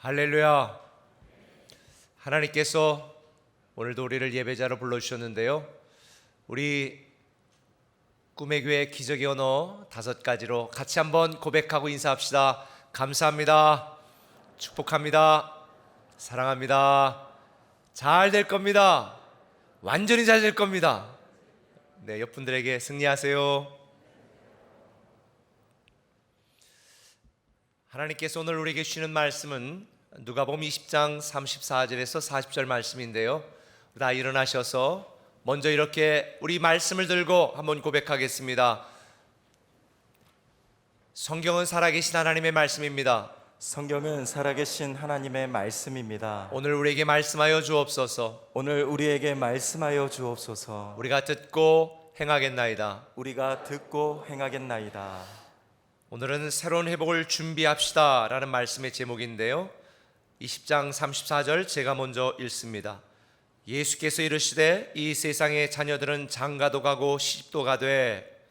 할렐루야. 하나님께서 오늘도 우리를 예배자로 불러주셨는데요, 우리 꿈의 교회 기적의 언어 5가지로 같이 한번 고백하고 인사합시다. 감사합니다. 축복합니다. 사랑합니다. 잘 될 겁니다. 완전히 잘 될 겁니다. 네, 옆분들에게 승리하세요. 하나님께서 오늘 우리에게 주시는 말씀은 누가복음 20장 34절에서 40절 말씀인데요, 다 일어나셔서 먼저 이렇게 우리 말씀을 들고 한번 고백하겠습니다. 성경은 살아계신 하나님의 말씀입니다. 성경은 살아계신 하나님의 말씀입니다. 오늘 우리에게 말씀하여 주옵소서. 오늘 우리에게 말씀하여 주옵소서. 우리가 듣고 행하겠나이다. 우리가 듣고 행하겠나이다. 오늘은 새로운 회복을 준비합시다 라는 말씀의 제목인데요, 20장 34절 제가 먼저 읽습니다. 예수께서 이르시되 이 세상의 자녀들은 장가도 가고 시집도 가되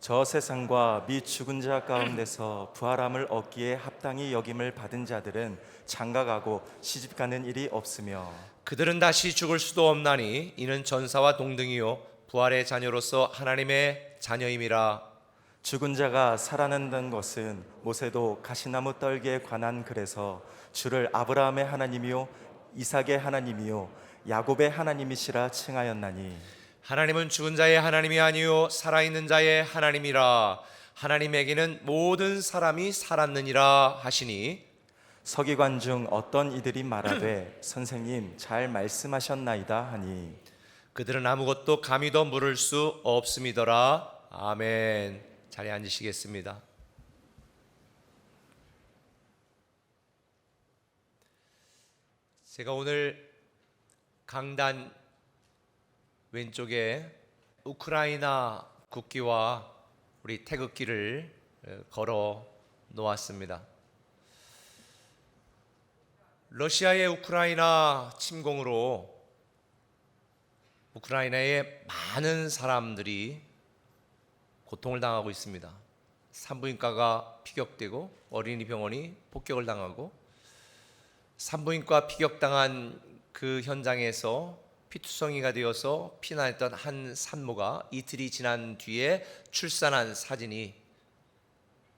저 세상과 미 죽은 자 가운데서 부활함을 얻기에 합당히 여김을 받은 자들은 장가가고 시집가는 일이 없으며 그들은 다시 죽을 수도 없나니 이는 전사와 동등이요 부활의 자녀로서 하나님의 자녀임이라. 죽은 자가 살아난다는 것은 모세도 가시나무 떨기에 관한 글에서 주를 아브라함의 하나님이요 이삭의 하나님이요 야곱의 하나님이시라 칭하였나니 하나님은 죽은 자의 하나님이 아니요 살아있는 자의 하나님이라. 하나님에게는 모든 사람이 살았느니라 하시니, 서기관 중 어떤 이들이 말하되 선생님 잘 말씀하셨나이다 하니 그들은 아무것도 감히 더 물을 수 없음이더라. 아멘. 자리에 앉으시겠습니다. 제가 오늘 강단 왼쪽에 우크라이나 국기와 우리 태극기를 걸어 놓았습니다. 러시아의 우크라이나 침공으로 우크라이나의 많은 사람들이 고통을 당하고 있습니다. 산부인과가 피격되고 어린이 병원이 폭격을 당하고, 산부인과 피격당한 그 현장에서 피투성이가 되어서 피난했던 한 산모가 이틀이 지난 뒤에 출산한 사진이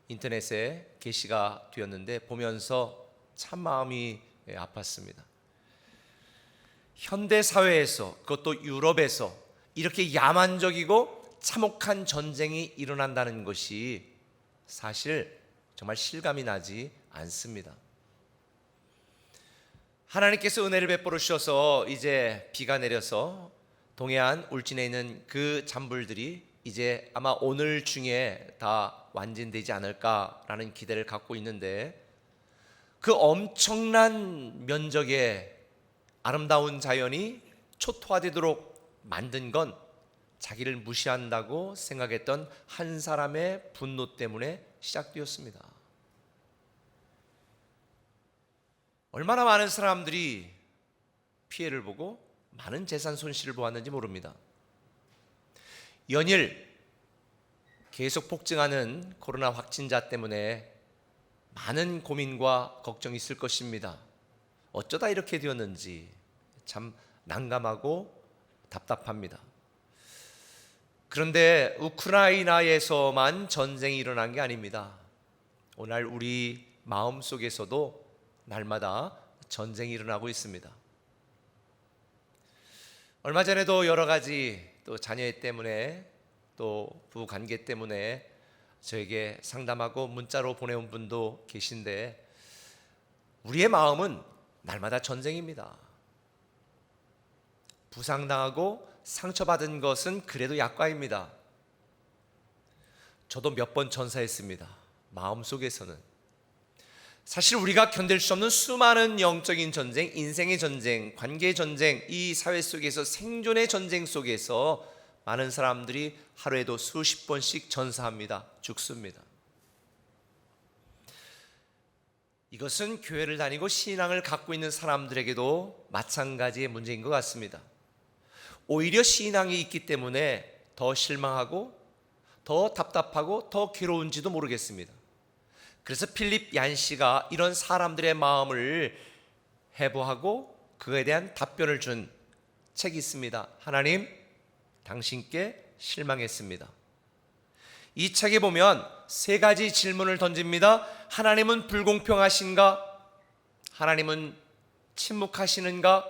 인터넷에 게시가 되었는데 보면서 참 마음이 아팠습니다. 현대 사회에서, 그것도 유럽에서 이렇게 야만적이고 참혹한 전쟁이 일어난다는 것이 사실 정말 실감이 나지 않습니다. 하나님께서 은혜를 베풀어 주셔서 이제 비가 내려서 동해안 울진에 있는 그 잔불들이 이제 아마 오늘 중에 다 완진되지 않을까라는 기대를 갖고 있는데, 그 엄청난 면적의 아름다운 자연이 초토화되도록 만든 건 자기를 무시한다고 생각했던 한 사람의 분노 때문에 시작되었습니다. 얼마나 많은 사람들이 피해를 보고 많은 재산 손실을 보았는지 모릅니다. 연일 계속 폭증하는 코로나 확진자 때문에 많은 고민과 걱정이 있을 것입니다. 어쩌다 이렇게 되었는지 참 난감하고 답답합니다. 그런데 우크라이나에서만 전쟁이 일어난 게 아닙니다. 오늘 우리 마음속에서도 날마다 전쟁이 일어나고 있습니다. 얼마 전에도 여러 가지 또 자녀 때문에 또 부부 관계 때문에 저에게 상담하고 문자로 보내온 분도 계신데, 우리의 마음은 날마다 전쟁입니다. 부상당하고 상처받은 것은 그래도 약과입니다. 저도 몇 번 전사했습니다. 마음속에서는 사실 우리가 견딜 수 없는 수많은 영적인 전쟁, 인생의 전쟁, 관계의 전쟁, 이 사회 속에서 생존의 전쟁 속에서 많은 사람들이 하루에도 수십 번씩 전사합니다. 죽습니다. 이것은 교회를 다니고 신앙을 갖고 있는 사람들에게도 마찬가지의 문제인 것 같습니다. 오히려 신앙이 있기 때문에 더 실망하고 더 답답하고 더 괴로운지도 모르겠습니다. 그래서 필립 얀시가 이런 사람들의 마음을 해부하고 그거에 대한 답변을 준 책이 있습니다. 하나님, 당신께 실망했습니다. 이 책에 보면 세 가지 질문을 던집니다. 하나님은 불공평하신가? 하나님은 침묵하시는가?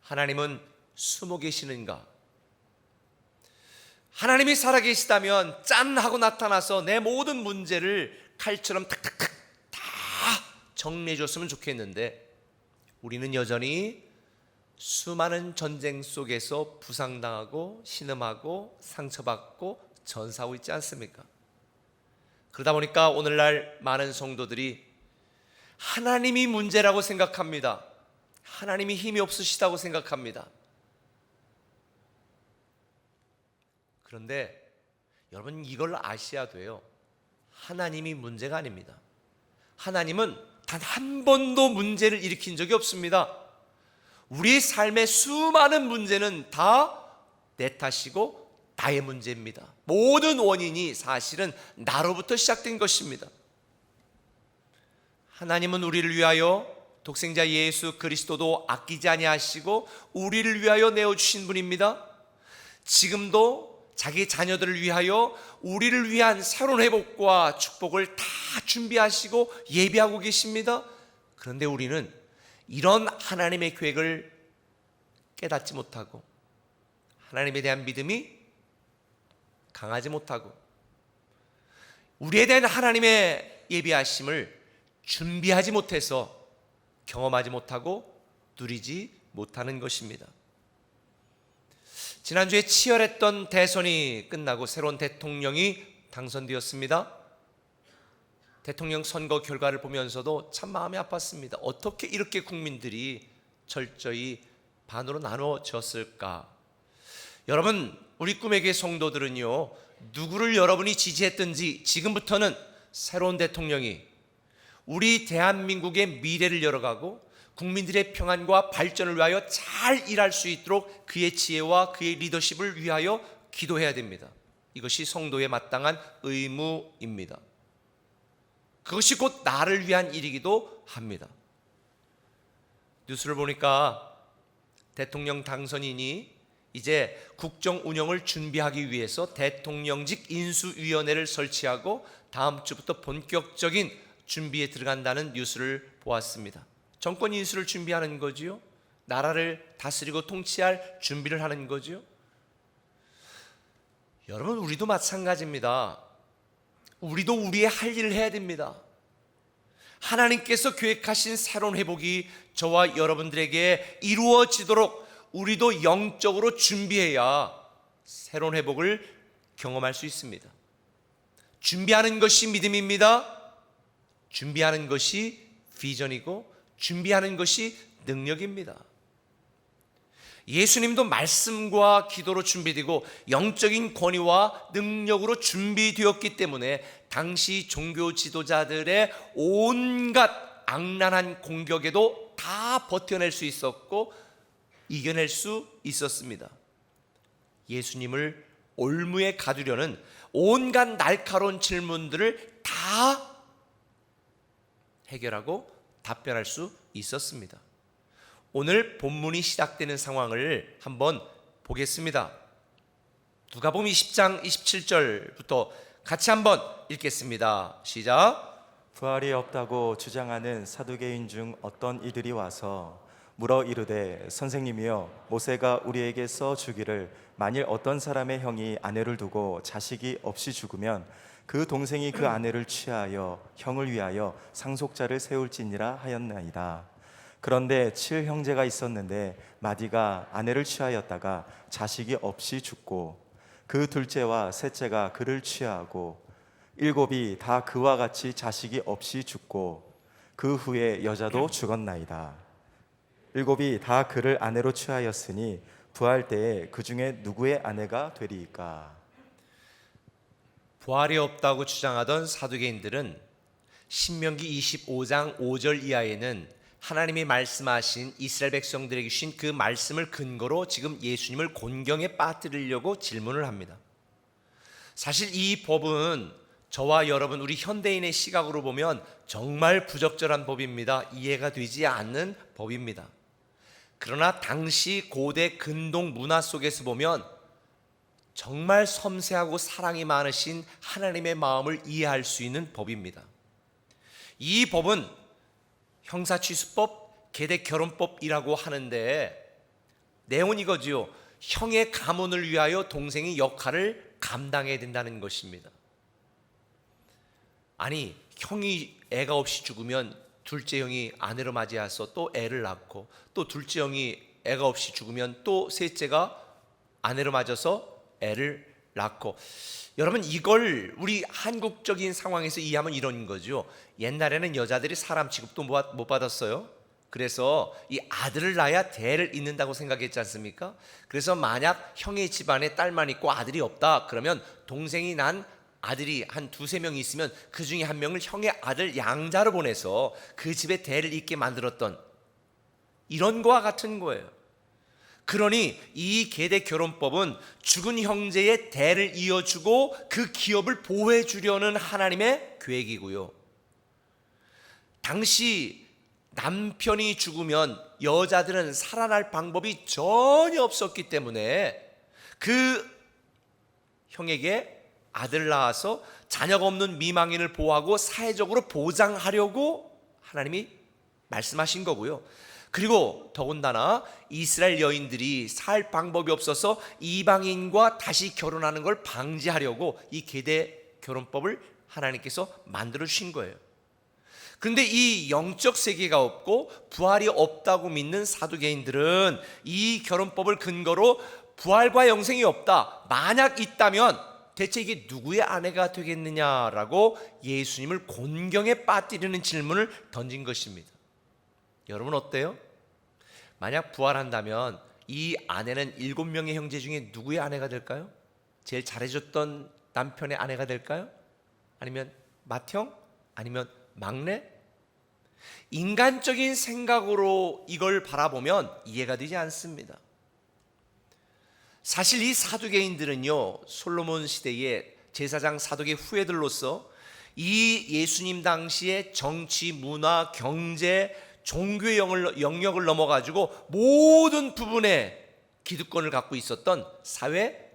하나님은 숨어 계시는가? 하나님이 살아계시다면 짠 하고 나타나서 내 모든 문제를 칼처럼 탁탁탁 다 정리해 줬으면 좋겠는데 우리는 여전히 수많은 전쟁 속에서 부상당하고 신음하고 상처받고 전사하고 있지 않습니까? 그러다 보니까 오늘날 많은 성도들이 하나님이 문제라고 생각합니다. 하나님이 힘이 없으시다고 생각합니다. 그런데 여러분 이걸 아셔야 돼요. 하나님이 문제가 아닙니다. 하나님은 단 한 번도 문제를 일으킨 적이 없습니다. 우리 삶의 수많은 문제는 다 내 탓이고 나의 문제입니다. 모든 원인이 사실은 나로부터 시작된 것입니다. 하나님은 우리를 위하여 독생자 예수 그리스도도 아끼지 아니하시고 우리를 위하여 내어주신 분입니다. 지금도 자기 자녀들을 위하여 우리를 위한 새로운 회복과 축복을 다 준비하시고 예비하고 계십니다. 그런데 우리는 이런 하나님의 계획을 깨닫지 못하고 하나님에 대한 믿음이 강하지 못하고 우리에 대한 하나님의 예비하심을 준비하지 못해서 경험하지 못하고 누리지 못하는 것입니다. 지난주에 치열했던 대선이 끝나고 새로운 대통령이 당선되었습니다. 대통령 선거 결과를 보면서도 참 마음이 아팠습니다. 어떻게 이렇게 국민들이 철저히 반으로 나눠졌을까? 여러분, 우리 꿈의 성도들은요, 누구를 여러분이 지지했든지 지금부터는 새로운 대통령이 우리 대한민국의 미래를 열어가고 국민들의 평안과 발전을 위하여 잘 일할 수 있도록 그의 지혜와 그의 리더십을 위하여 기도해야 됩니다. 이것이 성도의 마땅한 의무입니다. 그것이 곧 나를 위한 일이기도 합니다. 뉴스를 보니까 대통령 당선인이 이제 국정 운영을 준비하기 위해서 대통령직 인수위원회를 설치하고 다음 주부터 본격적인 준비에 들어간다는 뉴스를 보았습니다. 정권 인수를 준비하는 거지요. 나라를 다스리고 통치할 준비를 하는 거지요. 여러분, 우리도 마찬가지입니다. 우리도 우리의 할 일을 해야 됩니다. 하나님께서 계획하신 새로운 회복이 저와 여러분들에게 이루어지도록 우리도 영적으로 준비해야 새로운 회복을 경험할 수 있습니다. 준비하는 것이 믿음입니다. 준비하는 것이 비전이고 준비하는 것이 능력입니다. 예수님도 말씀과 기도로 준비되고 영적인 권위와 능력으로 준비되었기 때문에 당시 종교 지도자들의 온갖 악랄한 공격에도 다 버텨낼 수 있었고 이겨낼 수 있었습니다. 예수님을 올무에 가두려는 온갖 날카로운 질문들을 다 해결하고 답변할 수 있었습니다. 오늘 본문이 시작되는 상황을 한번 보겠습니다. 누가복음 20장 27절부터 같이 한번 읽겠습니다. 시작. 부활이 없다고 주장하는 사두개인 중 어떤 이들이 와서 물어 이르되 선생님이여 모세가 우리에게 써 주기를 만일 어떤 사람의 형이 아내를 두고 자식이 없이 죽으면 그 동생이 그 아내를 취하여 형을 위하여 상속자를 세울지니라 하였나이다. 그런데 7형제가 있었는데 마디가 아내를 취하였다가 자식이 없이 죽고 그 둘째와 셋째가 그를 취하고 7이 다 그와 같이 자식이 없이 죽고 그 후에 여자도 죽었나이다. 7이 다 그를 아내로 취하였으니 부활 때에 그 중에 누구의 아내가 되리이까? 부활이 없다고 주장하던 사두개인들은 신명기 25장 5절 이하에는 하나님이 말씀하신 이스라엘 백성들에게 주신 그 말씀을 근거로 지금 예수님을 곤경에 빠뜨리려고 질문을 합니다. 사실 이 법은 저와 여러분 우리 현대인의 시각으로 보면 정말 부적절한 법입니다. 이해가 되지 않는 법입니다. 그러나 당시 고대 근동 문화 속에서 보면 정말 섬세하고 사랑이 많으신 하나님의 마음을 이해할 수 있는 법입니다. 이 법은 형사취수법, 계대결혼법이라고 하는데 내용은 이거지요. 형의 가문을 위하여 동생이 역할을 감당해야 된다는 것입니다. 아니, 형이 애가 없이 죽으면 둘째 형이 아내로 맞이해서 또 애를 낳고, 또 둘째 형이 애가 없이 죽으면 또 셋째가 아내로 맞아서 애를 낳고. 여러분, 이걸 우리 한국적인 상황에서 이해하면 이런 거죠. 옛날에는 여자들이 사람 취급도 못 받았어요. 그래서 이 아들을 낳아야 대를 잇는다고 생각했지 않습니까? 그래서 만약 형의 집안에 딸만 있고 아들이 없다 그러면 동생이 난 아들이 한 두세 명이 있으면 그 중에 한 명을 형의 아들 양자로 보내서 그 집에 대를 잇게 만들었던, 이런 거와 같은 거예요. 그러니 이 계대결혼법은 죽은 형제의 대를 이어주고 그 기업을 보호해 주려는 하나님의 계획이고요. 당시 남편이 죽으면 여자들은 살아날 방법이 전혀 없었기 때문에 그 형에게 아들 낳아서 자녀가 없는 미망인을 보호하고 사회적으로 보장하려고 하나님이 말씀하신 거고요. 그리고 더군다나 이스라엘 여인들이 살 방법이 없어서 이방인과 다시 결혼하는 걸 방지하려고 이 계대 결혼법을 하나님께서 만들어 주신 거예요. 그런데 이 영적 세계가 없고 부활이 없다고 믿는 사두개인들은 이 결혼법을 근거로 부활과 영생이 없다, 만약 있다면 대체 이게 누구의 아내가 되겠느냐라고 예수님을 곤경에 빠뜨리는 질문을 던진 것입니다. 여러분 어때요? 만약 부활한다면 이 아내는 7명의 형제 중에 누구의 아내가 될까요? 제일 잘해줬던 남편의 아내가 될까요? 아니면 맏형? 아니면 막내? 인간적인 생각으로 이걸 바라보면 이해가 되지 않습니다. 사실 이 사두개인들은요, 솔로몬 시대의 제사장 사독의 후예들로서 이 예수님 당시의 정치, 문화, 경제, 종교의 영역을 넘어가지고 모든 부분에 기득권을 갖고 있었던 사회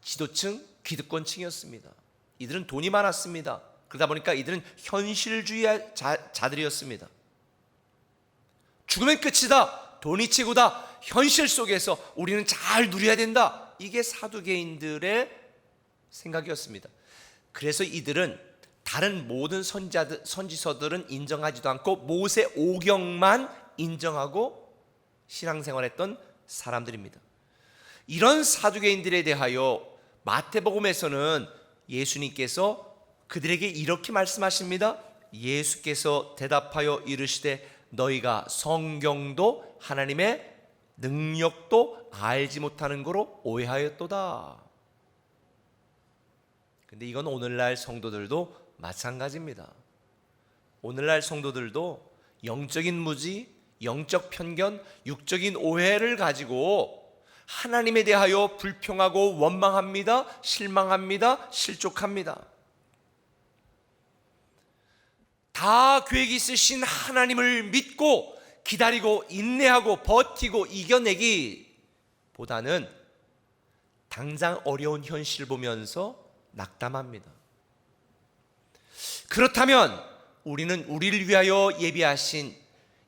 지도층, 기득권층이었습니다. 이들은 돈이 많았습니다. 그러다 보니까 이들은 현실주의자들이었습니다. 죽으면 끝이다, 돈이 최고다, 현실 속에서 우리는 잘 누려야 된다, 이게 사두개인들의 생각이었습니다. 그래서 이들은 다른 모든 선지서들은 인정하지도 않고 모세 오경만 인정하고 신앙생활했던 사람들입니다. 이런 사두개인들에 대하여 마태복음에서는 예수님께서 그들에게 이렇게 말씀하십니다. 예수께서 대답하여 이르시되 너희가 성경도 하나님의 능력도 알지 못하는 거로 오해하였도다. 근데 이건 오늘날 성도들도 마찬가지입니다. 오늘날 성도들도 영적인 무지, 영적 편견, 육적인 오해를 가지고 하나님에 대하여 불평하고 원망합니다. 실망합니다. 실족합니다. 다 계획 있으신 하나님을 믿고 기다리고 인내하고 버티고 이겨내기보다는 당장 어려운 현실 보면서 낙담합니다. 그렇다면 우리는 우리를 위하여 예비하신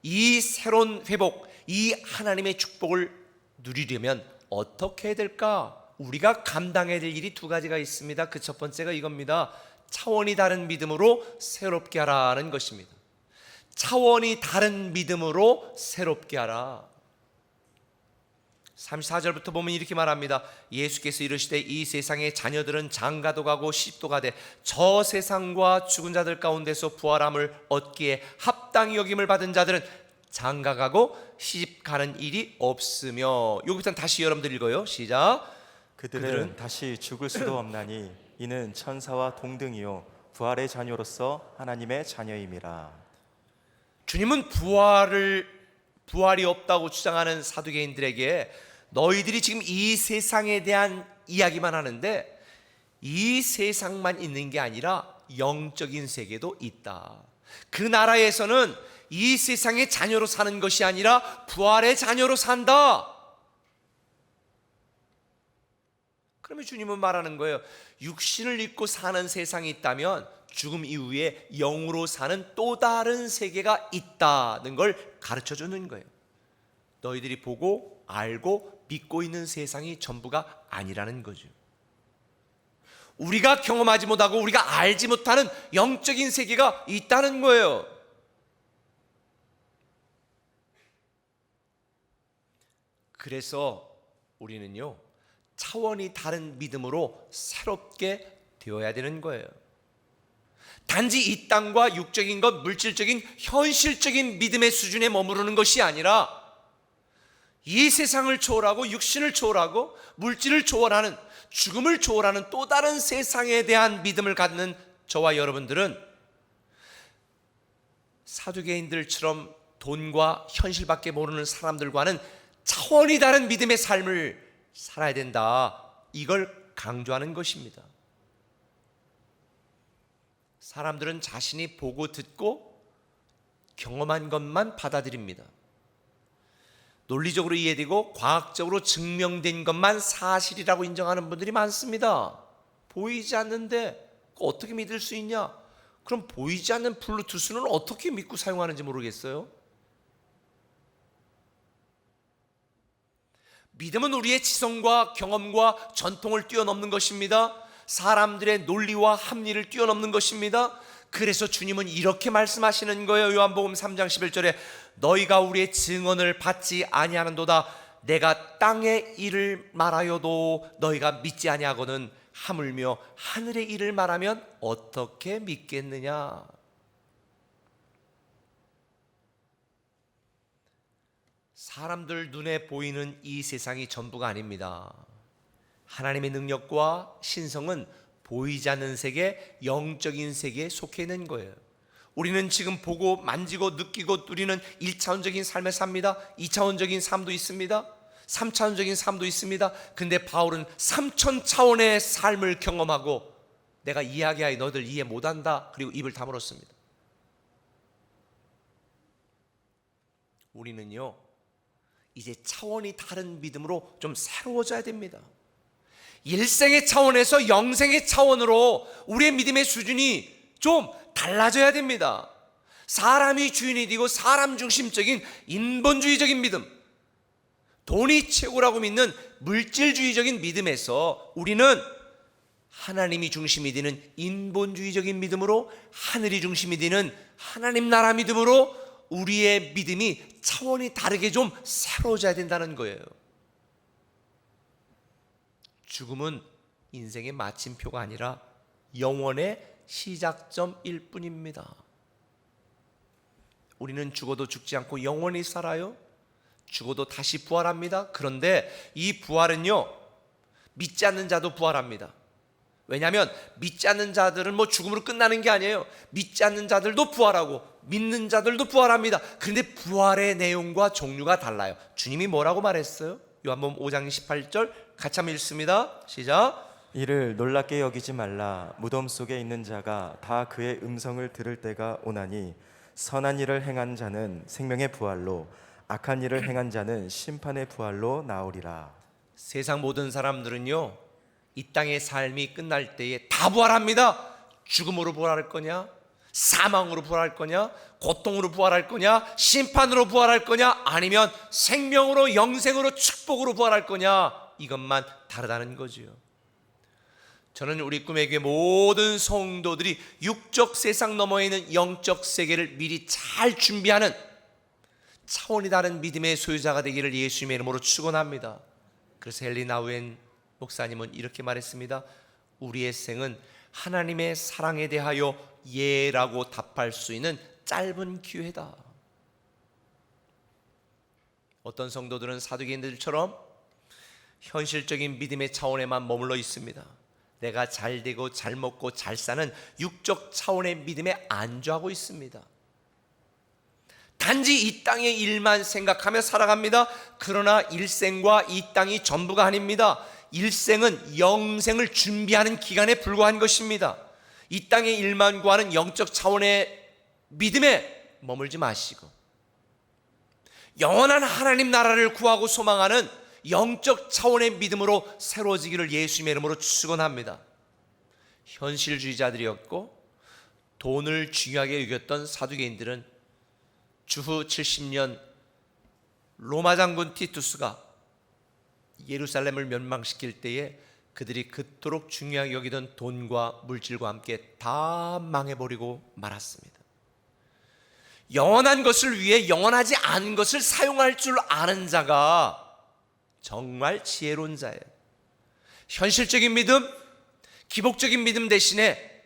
이 새로운 회복, 이 하나님의 축복을 누리려면 어떻게 해야 될까? 우리가 감당해야 될 일이 두 가지가 있습니다. 그 첫 번째가 이겁니다. 차원이 다른 믿음으로 새롭게 하라는 것입니다. 차원이 다른 믿음으로 새롭게 하라. 34절부터 보면 이렇게 말합니다. 예수께서 이르시되 이 세상의 자녀들은 장가도 가고 시집도 가되 저 세상과 죽은 자들 가운데서 부활함을 얻기에 합당히 여김을 받은 자들은 장가 가고 시집 가는 일이 없으며. 여기부터 다시 여러분들 읽어요. 시작. 그들은 다시 죽을 수도 없나니 이는 천사와 동등이요 부활의 자녀로서 하나님의 자녀임이라. 주님은 부활이 없다고 주장하는 사두개인들에게 너희들이 지금 이 세상에 대한 이야기만 하는데 이 세상만 있는 게 아니라 영적인 세계도 있다. 그 나라에서는 이 세상의 자녀로 사는 것이 아니라 부활의 자녀로 산다. 그러면 주님은 말하는 거예요. 육신을 입고 사는 세상이 있다면 죽음 이후에 영으로 사는 또 다른 세계가 있다는 걸 가르쳐 주는 거예요. 너희들이 보고 알고 믿고 있는 세상이 전부가 아니라는 거죠. 우리가 경험하지 못하고 우리가 알지 못하는 영적인 세계가 있다는 거예요. 그래서 우리는요, 차원이 다른 믿음으로 새롭게 되어야 되는 거예요. 단지 이 땅과 육적인 것, 물질적인 현실적인 믿음의 수준에 머무르는 것이 아니라 이 세상을 초월하고 육신을 초월하고 물질을 초월하는, 죽음을 초월하는 또 다른 세상에 대한 믿음을 갖는 저와 여러분들은 사두개인들처럼 돈과 현실밖에 모르는 사람들과는 차원이 다른 믿음의 삶을 살아야 된다. 이걸 강조하는 것입니다. 사람들은 자신이 보고 듣고 경험한 것만 받아들입니다. 논리적으로 이해되고 과학적으로 증명된 것만 사실이라고 인정하는 분들이 많습니다. 보이지 않는데 어떻게 믿을 수 있냐? 그럼 보이지 않는 블루투스는 어떻게 믿고 사용하는지 모르겠어요? 믿음은 우리의 지성과 경험과 전통을 뛰어넘는 것입니다. 사람들의 논리와 합리를 뛰어넘는 것입니다. 그래서 주님은 이렇게 말씀하시는 거예요. 요한복음 3장 11절에 너희가 우리의 증언을 받지 아니하는도다. 내가 땅의 일을 말하여도 너희가 믿지 아니하거든 하물며 하늘의 일을 말하면 어떻게 믿겠느냐. 사람들 눈에 보이는 이 세상이 전부가 아닙니다. 하나님의 능력과 신성은 보이지 않는 세계, 영적인 세계에 속해 있는 거예요. 우리는 지금 보고 만지고 느끼고 누리는 1차원적인 삶을 삽니다. 2차원적인 삶도 있습니다. 3차원적인 삶도 있습니다. 근데 바울은 3,000차원의 삶을 경험하고 내가 이야기하여 너희들 이해 못한다. 그리고 입을 다물었습니다. 우리는요, 이제 차원이 다른 믿음으로 좀 새로워져야 됩니다. 일생의 차원에서 영생의 차원으로 우리의 믿음의 수준이 좀 달라져야 됩니다. 사람이 주인이 되고 사람 중심적인 인본주의적인 믿음, 돈이 최고라고 믿는 물질주의적인 믿음에서 우리는 하나님이 중심이 되는 인본주의적인 믿음으로, 하늘이 중심이 되는 하나님 나라 믿음으로 우리의 믿음이 차원이 다르게 좀 새로워져야 된다는 거예요. 죽음은 인생의 마침표가 아니라 영원의 시작점일 뿐입니다. 우리는 죽어도 죽지 않고 영원히 살아요. 죽어도 다시 부활합니다. 그런데 이 부활은요, 믿지 않는 자도 부활합니다. 왜냐하면 믿지 않는 자들은 뭐 죽음으로 끝나는 게 아니에요. 믿지 않는 자들도 부활하고 믿는 자들도 부활합니다. 그런데 부활의 내용과 종류가 달라요. 주님이 뭐라고 말했어요? 요한복음 5장 18절 같이 한번 읽습니다. 시작. 이를 놀랍게 여기지 말라. 무덤 속에 있는 자가 다 그의 음성을 들을 때가 오나니 선한 일을 행한 자는 생명의 부활로, 악한 일을 행한 자는 심판의 부활로 나오리라. 세상 모든 사람들은요, 이 땅의 삶이 끝날 때에 다 부활합니다. 죽음으로 부활할 거냐, 사망으로 부활할 거냐, 고통으로 부활할 거냐, 심판으로 부활할 거냐, 아니면 생명으로, 영생으로, 축복으로 부활할 거냐, 이것만 다르다는 거지요. 저는 우리 꿈의 교회 모든 성도들이 육적 세상 너머에 있는 영적 세계를 미리 잘 준비하는 차원이 다른 믿음의 소유자가 되기를 예수님의 이름으로 축원합니다. 그래서 헨리 나우엔 목사님은 이렇게 말했습니다. 우리의 생은 하나님의 사랑에 대하여 예라고 답할 수 있는 짧은 기회다. 어떤 성도들은 사두개인들처럼 현실적인 믿음의 차원에만 머물러 있습니다. 내가 잘 되고 잘 먹고 잘 사는 육적 차원의 믿음에 안주하고 있습니다. 단지 이 땅의 일만 생각하며 살아갑니다. 그러나 일생과 이 땅이 전부가 아닙니다. 일생은 영생을 준비하는 기간에 불과한 것입니다. 이 땅의 일만 구하는 영적 차원의 믿음에 머물지 마시고 영원한 하나님 나라를 구하고 소망하는 영적 차원의 믿음으로 새로워지기를 예수님의 이름으로 축원합니다. 현실주의자들이었고 돈을 중요하게 여겼던 사두개인들은 주후 70년 로마 장군 티투스가 예루살렘을 멸망시킬 때에 그들이 그토록 중요하게 여기던 돈과 물질과 함께 다 망해버리고 말았습니다. 영원한 것을 위해 영원하지 않은 것을 사용할 줄 아는 자가 정말 지혜로운 자예요. 현실적인 믿음, 기복적인 믿음 대신에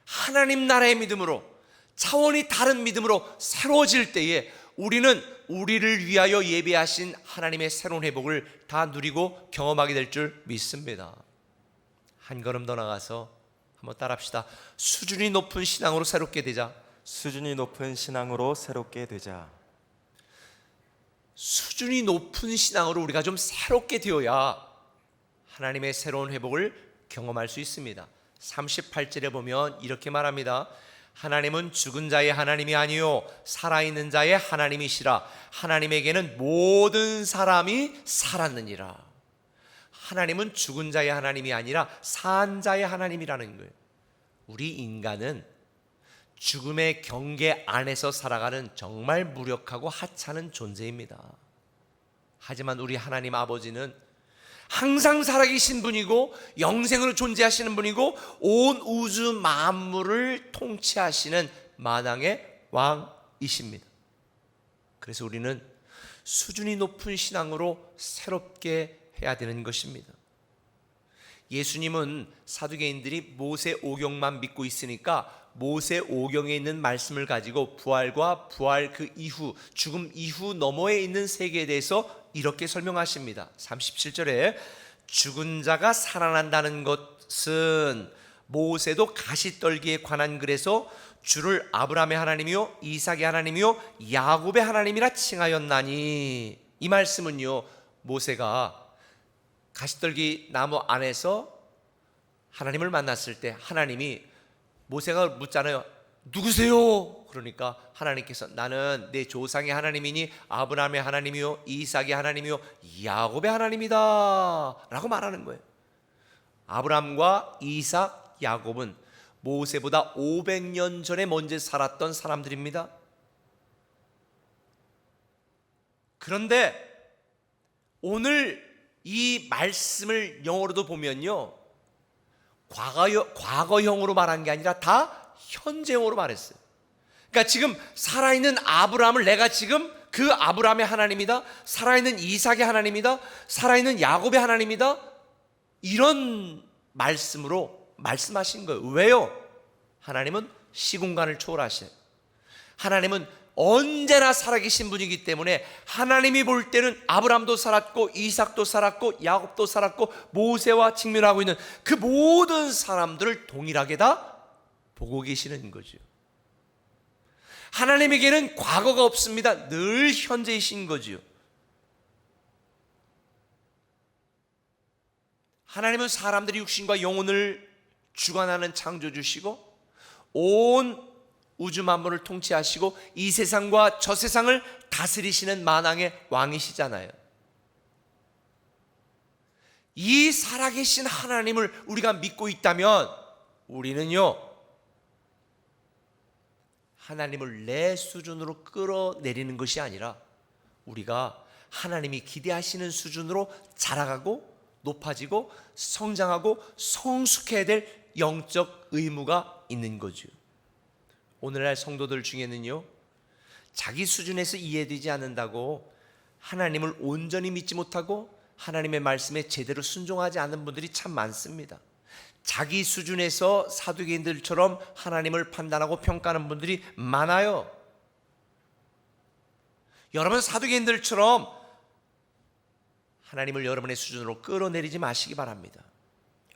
하나님 나라의 믿음으로, 차원이 다른 믿음으로 새로워질 때에 우리는 우리를 위하여 예비하신 하나님의 새로운 회복을 다 누리고 경험하게 될 줄 믿습니다. 한 걸음 더 나가서 한번 따라합시다. 수준이 높은 신앙으로 새롭게 되자. 수준이 높은 신앙으로 새롭게 되자. 수준이 높은 신앙으로 우리가 좀 새롭게 되어야 하나님의 새로운 회복을 경험할 수 있습니다. 38절에 보면 이렇게 말합니다. 하나님은 죽은 자의 하나님이 아니요 살아있는 자의 하나님이시라. 하나님에게는 모든 사람이 살았느니라. 하나님은 죽은 자의 하나님이 아니라 산 자의 하나님이라는 거예요. 우리 인간은 죽음의 경계 안에서 살아가는 정말 무력하고 하찮은 존재입니다. 하지만 우리 하나님 아버지는 항상 살아계신 분이고 영생으로 존재하시는 분이고 온 우주 만물을 통치하시는 만왕의 왕이십니다. 그래서 우리는 수준이 높은 신앙으로 새롭게 해야 되는 것입니다. 예수님은 사두개인들이 모세 오경만 믿고 있으니까 모세 오경에 있는 말씀을 가지고 부활과 부활 그 이후, 죽음 이후 너머에 있는 세계에 대해서 이렇게 설명하십니다. 37절에 죽은 자가 살아난다는 것은 모세도 가시떨기에 관한 글에서 주를 아브라함의 하나님이요 이삭의 하나님이요 야곱의 하나님이라 칭하였나니, 이 말씀은요, 모세가 가시떨기 나무 안에서 하나님을 만났을 때 하나님이, 모세가 묻잖아요. 누구세요? 그러니까 하나님께서 나는 내 조상의 하나님이니 아브라함의 하나님이요 이삭의 하나님이요 야곱의 하나님이다 라고 말하는 거예요. 아브라함과 이삭, 야곱은 모세보다 500년 전에 먼저 살았던 사람들입니다. 그런데 오늘 이 말씀을 영어로도 보면요, 과거형으로 말한 게 아니라 다 현재형으로 말했어요. 그러니까 지금 살아있는 아브라함을 내가 지금 그 아브라함의 하나님이다, 살아있는 이삭의 하나님이다, 살아있는 야곱의 하나님이다, 이런 말씀으로 말씀하신 거예요. 왜요? 하나님은 시공간을 초월하셔요. 하나님은 언제나 살아계신 분이기 때문에 하나님이 볼 때는 아브라함도 살았고 이삭도 살았고 야곱도 살았고 모세와 직면하고 있는 그 모든 사람들을 동일하게 다 보고 계시는 거죠. 하나님에게는 과거가 없습니다. 늘 현재이신 거죠. 하나님은 사람들의 육신과 영혼을 주관하는 창조주시고 온 우주 만물을 통치하시고 이 세상과 저 세상을 다스리시는 만왕의 왕이시잖아요. 이 살아계신 하나님을 우리가 믿고 있다면 우리는요, 하나님을 내 수준으로 끌어내리는 것이 아니라 우리가 하나님이 기대하시는 수준으로 자라가고 높아지고 성장하고 성숙해야 될 영적 의무가 있는 거죠. 오늘날 성도들 중에는요, 자기 수준에서 이해되지 않는다고 하나님을 온전히 믿지 못하고 하나님의 말씀에 제대로 순종하지 않는 분들이 참 많습니다. 자기 수준에서 사두개인들처럼 하나님을 판단하고 평가하는 분들이 많아요. 여러분, 사두개인들처럼 하나님을 여러분의 수준으로 끌어내리지 마시기 바랍니다.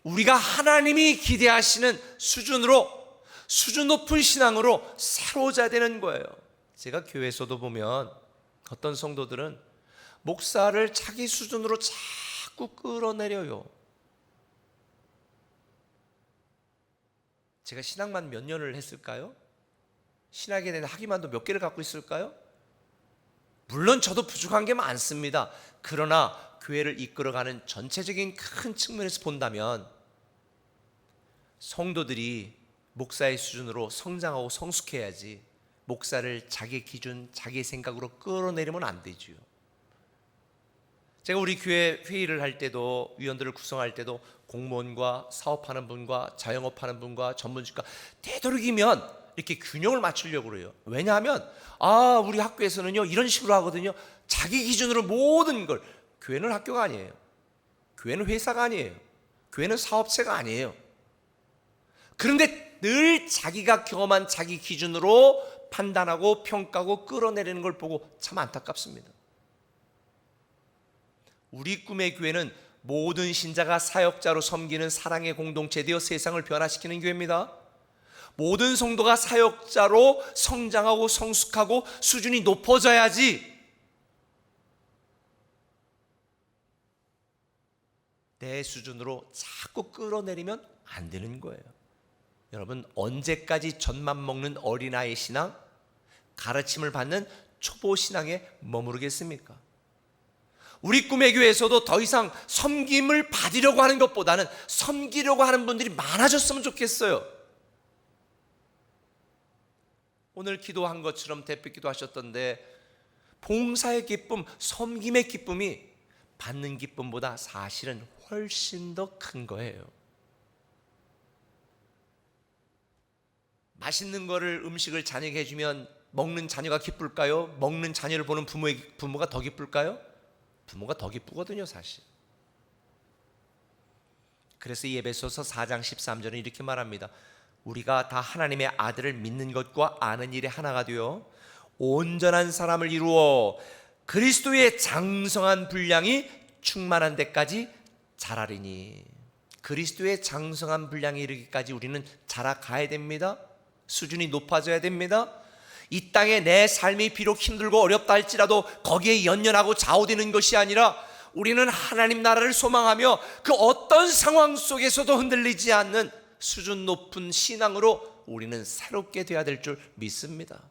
우리가 하나님이 기대하시는 수준으로, 수준 높은 신앙으로 새로워져야 되는 거예요. 제가 교회에서도 보면 어떤 성도들은 목사를 자기 수준으로 자꾸 끌어내려요. 제가 신학만 몇 년을 했을까요? 신학에 대한 학위만도 몇 개를 갖고 있을까요? 물론 저도 부족한 게 많습니다. 그러나 교회를 이끌어가는 전체적인 큰 측면에서 본다면 성도들이 목사의 수준으로 성장하고 성숙해야지 목사를 자기 기준, 자기 생각으로 끌어내리면 안 되지요. 제가 우리 교회 회의를 할 때도, 위원들을 구성할 때도 공무원과 사업하는 분과 자영업하는 분과 전문직과 되도록이면 이렇게 균형을 맞추려고 그래요. 왜냐하면 우리 학교에서는요 이런 식으로 하거든요. 자기 기준으로 모든 걸. 교회는 학교가 아니에요. 교회는 회사가 아니에요. 교회는 사업체가 아니에요. 그런데 늘 자기가 경험한 자기 기준으로 판단하고 평가하고 끌어내리는 걸 보고 참 안타깝습니다. 우리 꿈의 교회는 모든 신자가 사역자로 섬기는 사랑의 공동체 되어 세상을 변화시키는 교회입니다. 모든 성도가 사역자로 성장하고 성숙하고 수준이 높아져야지 내 수준으로 자꾸 끌어내리면 안 되는 거예요. 여러분, 언제까지 젖만 먹는 어린아이 신앙, 가르침을 받는 초보 신앙에 머무르겠습니까? 우리 꿈의 교회에서도 더 이상 섬김을 받으려고 하는 것보다는 섬기려고 하는 분들이 많아졌으면 좋겠어요. 오늘 기도한 것처럼 대표 기도하셨던데 봉사의 기쁨, 섬김의 기쁨이 받는 기쁨보다 사실은 훨씬 더 큰 거예요. 맛있는 거를 음식을 자녀에게 해주면 먹는 자녀가 기쁠까요? 먹는 자녀를 보는 부모가 더 기쁠까요? 부모가 더 기쁘거든요, 사실. 그래서 이 에베소서 4장 13절은 이렇게 말합니다. 우리가 다 하나님의 아들을 믿는 것과 아는 일에 하나가 되어 온전한 사람을 이루어 그리스도의 장성한 분량이 충만한 데까지 자라리니. 그리스도의 장성한 분량에 이르기까지 우리는 자라가야 됩니다. 수준이 높아져야 됩니다. 이 땅에 내 삶이 비록 힘들고 어렵다 할지라도 거기에 연연하고 좌우되는 것이 아니라 우리는 하나님 나라를 소망하며 그 어떤 상황 속에서도 흔들리지 않는 수준 높은 신앙으로 우리는 새롭게 돼야 될 줄 믿습니다.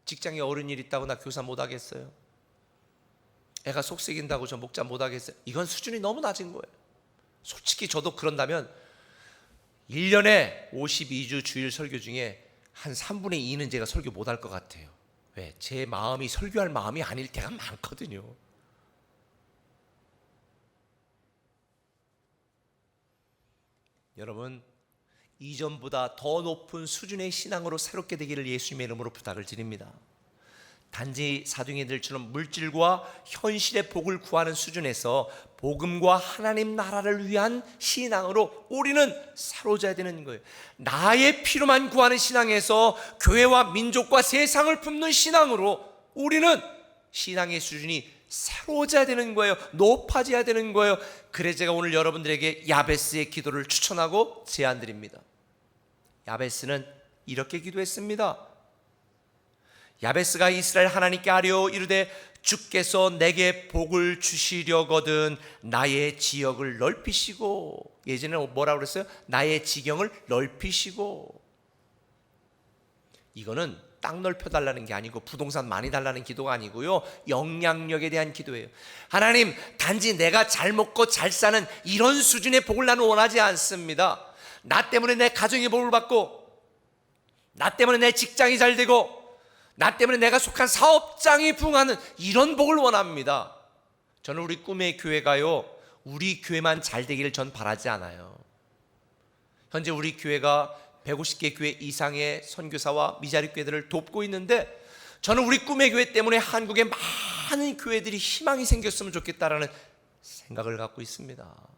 직장에 어른일 있다고 나 교사 못하겠어요. 애가 속썩인다고 저 목자 못하겠어요. 이건 수준이 너무 낮은 거예요. 솔직히 저도 그런다면 1년에 52주 주일 설교 중에 한 3분의 2는 제가 설교 못할 것 같아요. 왜? 제 마음이 설교할 마음이 아닐 때가 많거든요. 여러분, 이전보다 더 높은 수준의 신앙으로 새롭게 되기를 예수님의 이름으로 부탁을 드립니다. 단지 사도행전들처럼 물질과 현실의 복을 구하는 수준에서 복음과 하나님 나라를 위한 신앙으로 우리는 사로잡아야 되는 거예요. 나의 필요만 구하는 신앙에서 교회와 민족과 세상을 품는 신앙으로 우리는 신앙의 수준이 사로잡아야 되는 거예요. 높아져야 되는 거예요. 그래서 제가 오늘 여러분들에게 야베스의 기도를 추천하고 제안드립니다. 야베스는 이렇게 기도했습니다. 야베스가 이스라엘 하나님께 아뢰어 이르되 주께서 내게 복을 주시려거든 나의 지역을 넓히시고. 예전에 뭐라고 그랬어요? 나의 지경을 넓히시고. 이거는 땅 넓혀달라는 게 아니고 부동산 많이 달라는 기도가 아니고요, 영향력에 대한 기도예요. 하나님, 단지 내가 잘 먹고 잘 사는 이런 수준의 복을 나는 원하지 않습니다. 나 때문에 내 가정이 복을 받고, 나 때문에 내 직장이 잘 되고, 나 때문에 내가 속한 사업장이 부흥하는 이런 복을 원합니다. 저는 우리 꿈의 교회가요, 우리 교회만 잘 되기를 전 바라지 않아요. 현재 우리 교회가 150개 교회 이상의 선교사와 미자립 교회들을 돕고 있는데, 저는 우리 꿈의 교회 때문에 한국에 많은 교회들이 희망이 생겼으면 좋겠다라는 생각을 갖고 있습니다.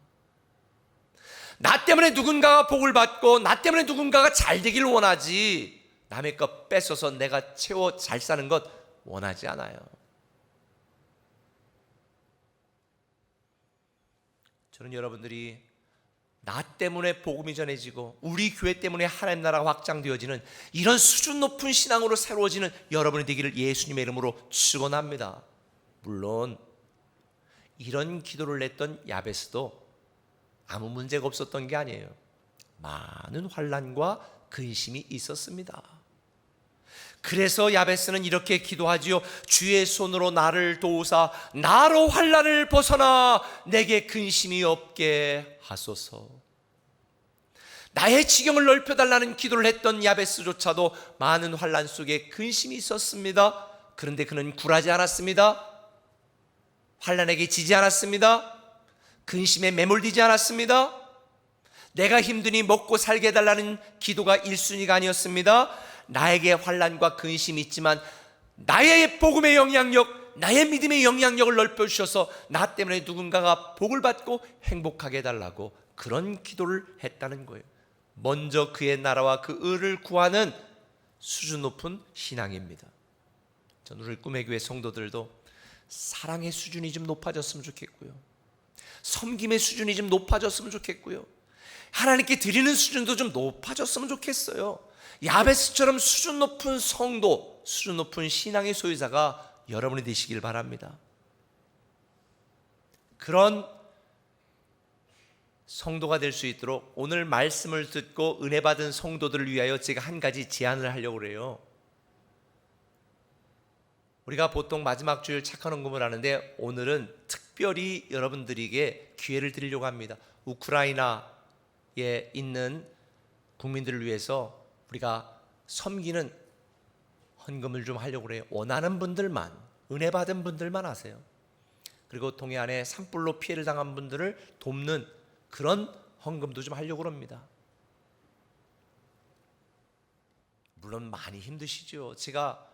나 때문에 누군가가 복을 받고 나 때문에 누군가가 잘 되기를 원하지, 남의 것 뺏어서 내가 채워 잘 사는 것 원하지 않아요. 저는 여러분들이 나 때문에 복음이 전해지고 우리 교회 때문에 하나님 나라가 확장되어지는 이런 수준 높은 신앙으로 새로워지는 여러분이 되기를 예수님의 이름으로 축원합니다. 물론 이런 기도를 냈던 야베스도 아무 문제가 없었던 게 아니에요. 많은 환난과 근심이 있었습니다. 그래서 야베스는 이렇게 기도하지요. 주의 손으로 나를 도우사 나로 환난을 벗어나 내게 근심이 없게 하소서. 나의 지경을 넓혀달라는 기도를 했던 야베스조차도 많은 환난 속에 근심이 있었습니다. 그런데 그는 굴하지 않았습니다. 환난에게 지지 않았습니다. 근심에 매몰되지 않았습니다. 내가 힘드니 먹고 살게 해달라는 기도가 1순위가 아니었습니다. 나에게 환난과 근심이 있지만 나의 복음의 영향력, 나의 믿음의 영향력을 넓혀주셔서 나 때문에 누군가가 복을 받고 행복하게 해달라고 그런 기도를 했다는 거예요. 먼저 그의 나라와 그 의를 구하는 수준 높은 신앙입니다. 저는 우리 꿈의 교회 성도들도 사랑의 수준이 좀 높아졌으면 좋겠고요, 섬김의 수준이 좀 높아졌으면 좋겠고요, 하나님께 드리는 수준도 좀 높아졌으면 좋겠어요. 야베스처럼 수준 높은 성도, 수준 높은 신앙의 소유자가 여러분이 되시길 바랍니다. 그런 성도가 될 수 있도록 오늘 말씀을 듣고 은혜 받은 성도들을 위하여 제가 한 가지 제안을 하려고 그래요. 우리가 보통 마지막 주일 착한 헌금을 하는데 오늘은 특별히 여러분들에게 기회를 드리려고 합니다. 우크라이나에 있는 국민들을 위해서 우리가 섬기는 헌금을 좀 하려고 그래요. 원하는 분들만, 은혜 받은 분들만 하세요. 그리고 동해안에 산불로 피해를 당한 분들을 돕는 그런 헌금도 좀 하려고 합니다. 물론 많이 힘드시죠. 제가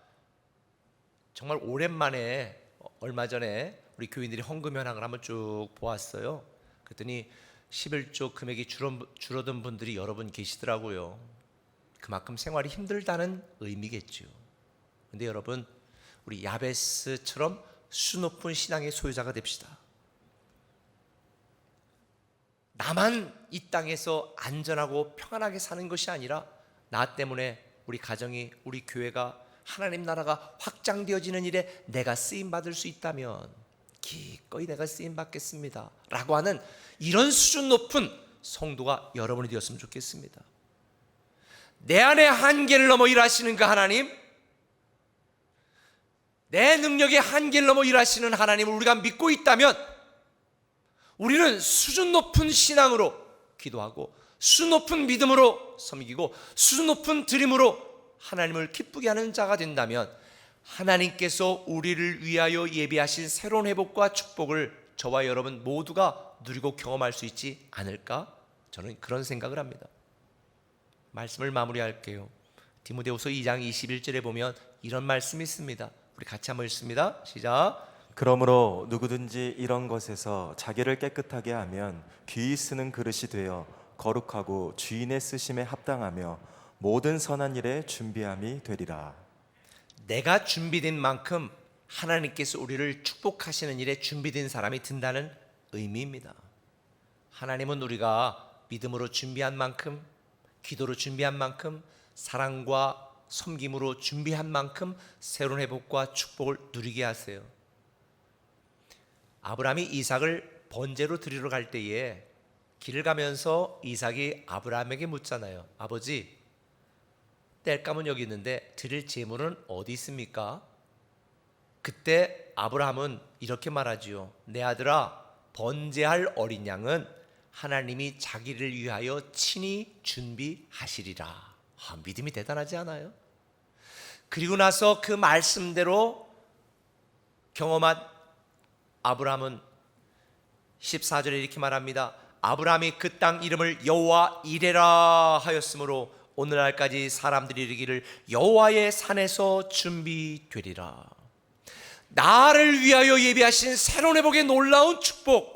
정말 오랜만에 얼마 전에 우리 교인들이 헌금 현황을 한번 쭉 보았어요. 그랬더니 11조 금액이 줄어든 분들이 여러 분 계시더라고요. 그만큼 생활이 힘들다는 의미겠죠. 근데 여러분, 우리 야베스처럼 수 높은 신앙의 소유자가 됩시다. 나만 이 땅에서 안전하고 평안하게 사는 것이 아니라 나 때문에 우리 가정이, 우리 교회가, 하나님 나라가 확장되어지는 일에 내가 쓰임받을 수 있다면 기꺼이 내가 쓰임받겠습니다 라고 하는 이런 수준 높은 성도가 여러분이 되었으면 좋겠습니다. 내 안의 한계를 넘어 일하시는 그 하나님, 내 능력의 한계를 넘어 일하시는 하나님을 우리가 믿고 있다면 우리는 수준 높은 신앙으로 기도하고 수준 높은 믿음으로 섬기고 수준 높은 드림으로 하나님을 기쁘게 하는 자가 된다면 하나님께서 우리를 위하여 예비하신 새로운 회복과 축복을 저와 여러분 모두가 누리고 경험할 수 있지 않을까? 저는 그런 생각을 합니다. 말씀을 마무리할게요. 디모데후서 2장 21절에 보면 이런 말씀이 있습니다. 우리 같이 한번 읽습니다. 시작. 그러므로 누구든지 이런 것에서 자기를 깨끗하게 하면 귀히 쓰는 그릇이 되어 거룩하고 주인의 쓰심에 합당하며 모든 선한 일에 준비함이 되리라. 내가 준비된 만큼 하나님께서 우리를 축복하시는 일에 준비된 사람이 된다는 의미입니다. 하나님은 우리가 믿음으로 준비한 만큼, 기도로 준비한 만큼, 사랑과 섬김으로 준비한 만큼 새로운 회복과 축복을 누리게 하세요. 아브라함이 이삭을 번제로 드리러 갈 때에 길을 가면서 이삭이 아브라함에게 묻잖아요. 아버지, 땔감은 여기 있는데 드릴 제물은 어디 있습니까? 그때 아브라함은 이렇게 말하지요. 내 아들아, 번제할 어린 양은 하나님이 자기를 위하여 친히 준비하시리라. 믿음이 대단하지 않아요? 그리고 나서 그 말씀대로 경험한 아브라함은 14절에 이렇게 말합니다. 아브라함이 그 땅 이름을 여호와 이레라 하였으므로 오늘날까지 사람들이 이르기를 여호와의 산에서 준비되리라. 나를 위하여 예비하신 새로운 회복의 놀라운 축복,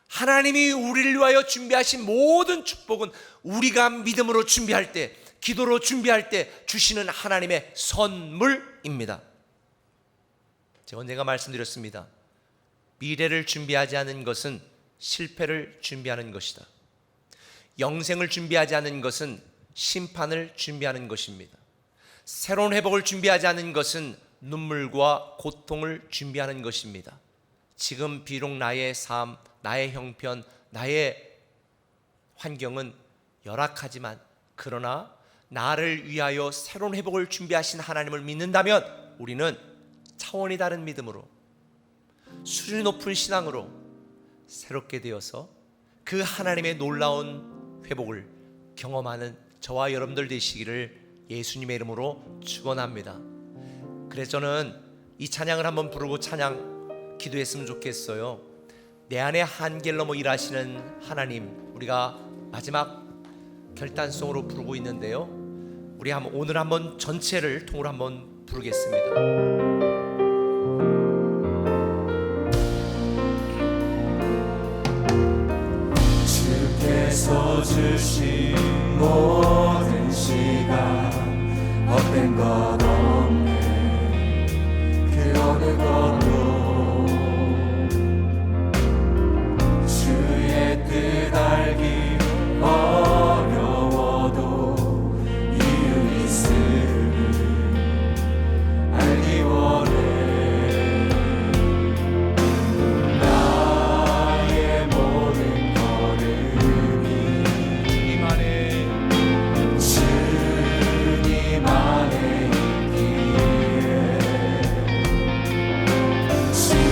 하나님이 우리를 위하여 준비하신 모든 축복은 우리가 믿음으로 준비할 때, 기도로 준비할 때 주시는 하나님의 선물입니다. 제가 언젠가 말씀드렸습니다. 미래를 준비하지 않은 것은 실패를 준비하는 것이다. 영생을 준비하지 않은 것은 심판을 준비하는 것입니다. 새로운 회복을 준비하지 않은 것은 눈물과 고통을 준비하는 것입니다. 지금 비록 나의 삶, 나의 형편, 나의 환경은 열악하지만 그러나 나를 위하여 새로운 회복을 준비하신 하나님을 믿는다면 우리는 차원이 다른 믿음으로, 수준이 높은 신앙으로 새롭게 되어서 그 하나님의 놀라운 회복을 경험하는 저와 여러분들 되시기를 예수님의 이름으로 축원합니다. 그래서 저는 이 찬양을 한번 부르고 찬양 기도했으면 좋겠어요. 내 안에 한계를 넘어 일하시는 하나님, 우리가 마지막 결단송으로 부르고 있는데요, 우리 오늘 한번 전체를 통으로 한번 부르겠습니다. 주께서 주신 모든 시간 헛된 것 없네. 그 어느 것도 주의 뜻 알기 어려워도 이유 있음을 알기 원해. 나의 모든 걸음이 주님 안에 있기에 주의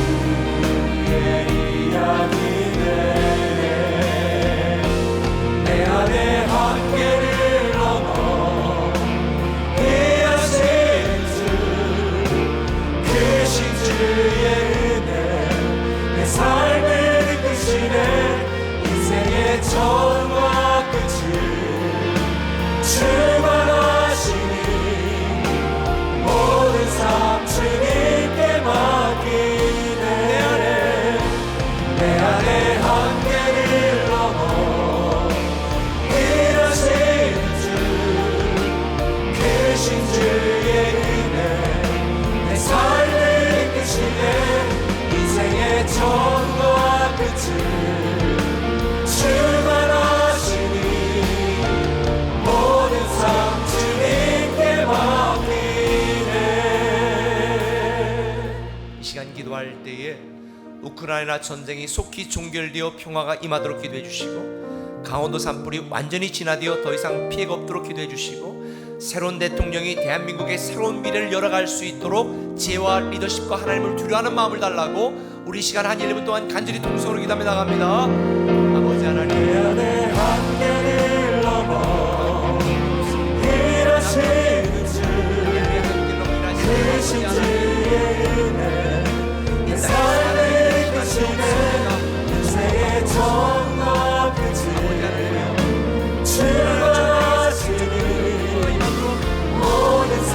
이야기네. 내 안에 한계를 넘어 이해하신 주, 크신 주의 은혜 내 삶을 이끄시네. 인생의 처음과 끝을 주만 아시니 모든 삶 주님께 맡기네. 내 안에 한계를 넘어 일하신 주, 크신 주의 은혜 내 삶을 이끄시네. 인생의 처음과 끝을 주만 아시니 모든 삶 주님께 맡기네. 이 시간 기도할 때에 우크라이나 전쟁이 속히 종결되어 평화가 임하도록 기도해 주시고, 강원도 산불이 완전히 진화되어 더 이상 피해가 없도록 기도해 주시고, 새로운 대통령이 대한민국의 새로운 미래를 열어갈 수 있도록 지혜와 리더십과 하나님을 두려워하는 마음을 달라고 우리 시간 한 1분 동안 간절히 통성으로 기도하며 나갑니다. 아버지 하나님, 내 안에 한계를 넘어 일하신 주, 크신 주의 은혜 내 삶을 이끄시네. 인생의 처음과 끝을 주만 아시니 모든 삶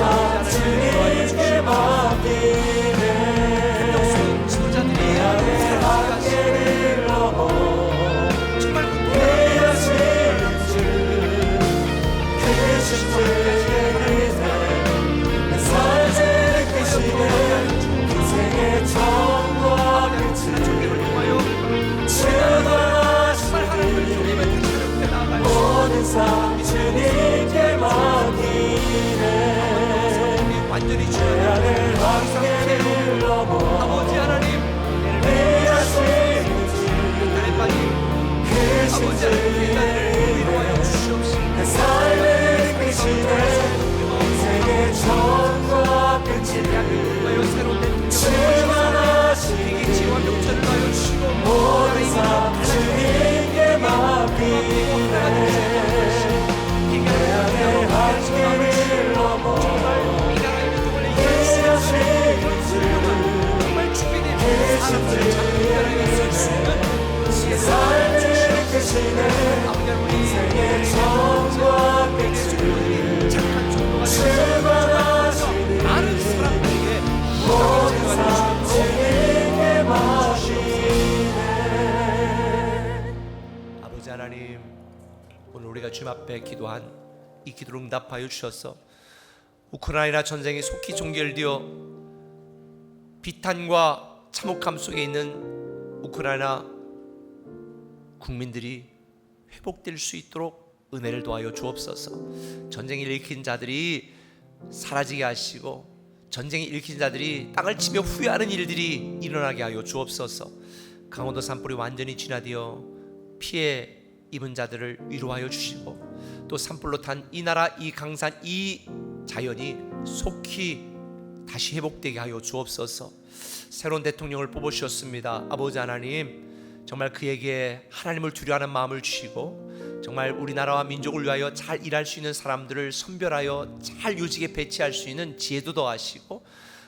주님께 맡기네. 내 안에 한계를 넘어 일하신 주, 크신 주의 은혜 내 삶을 이끄시네. 인생의 처음과 끝을 주만 아시니 모든 삶 주님께 맡기네. 완전히 내 안에 한계를 넘어 아버지 하나님, 일하신 주, 나의 빠짐 크신 아버지 하나님, 주의 나를 위로하여 은혜 주시옵시고, 내 삶을 이끄시네. 인생의 처음과 끝을 하여 새로운 대통령 주만 아시니 지혜와 용서를 하여 주시고, 모든 삶 주님께 맡기네. 내 안에 한계를 넘어 이 나라의 민족을 일하신 주, 정말 준비된 크신 사람들을 주의 내 삶을 이끄시네. 인생의 처음과 끝을 착한 정도가 주만 아시니 많은 사람들에게 모든 삶 주님께 맡기네. 아버지 하나님, 오늘 우리가 주님 앞에 기도한 이 기도를 응답하여 주셔서 우크라이나 전쟁이 속히 종결되어 비탄과 참혹함 속에 있는 우크라이나 국민들이 회복될 수 있도록 은혜를 도와여 주옵소서. 전쟁을 일으킨 자들이 사라지게 하시고, 전쟁이 일으킨 자들이 땅을 치며 후회하는 일들이 일어나게 하여 주옵소서. 강원도 산불이 완전히 진화되어 피해 입은 자들을 위로하여 주시고, 또 산불로 탄 이 나라, 이 강산, 이 자연이 속히 다시 회복되게 하여 주옵소서. 새로운 대통령을 뽑으셨습니다. 아버지 하나님, 정말 그에게 하나님을 두려워하는 마음을 주시고 정말 우리나라와 민족을 위하여 잘 일할 수 있는 사람들을 선별하여 잘 요직에 배치할 수 있는 지혜도 더하시고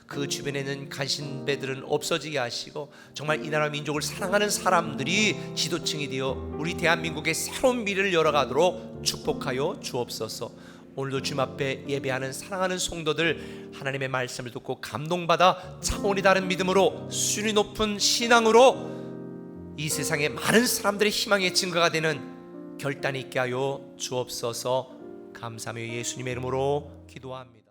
그 주변에는 간신배들은 없어지게 하시고 정말 이 나라 민족을 사랑하는 사람들이 지도층이 되어 우리 대한민국의 새로운 미래를 열어가도록 축복하여 주옵소서. 오늘도 주님 앞에 예배하는 사랑하는 성도들 하나님의 말씀을 듣고 감동받아 차원이 다른 믿음으로 수준이 높은 신앙으로 이 세상에 많은 사람들의 희망의 증거가 되는 결단이 있게 하여 주옵소서. 감사하며 예수님의 이름으로 기도합니다.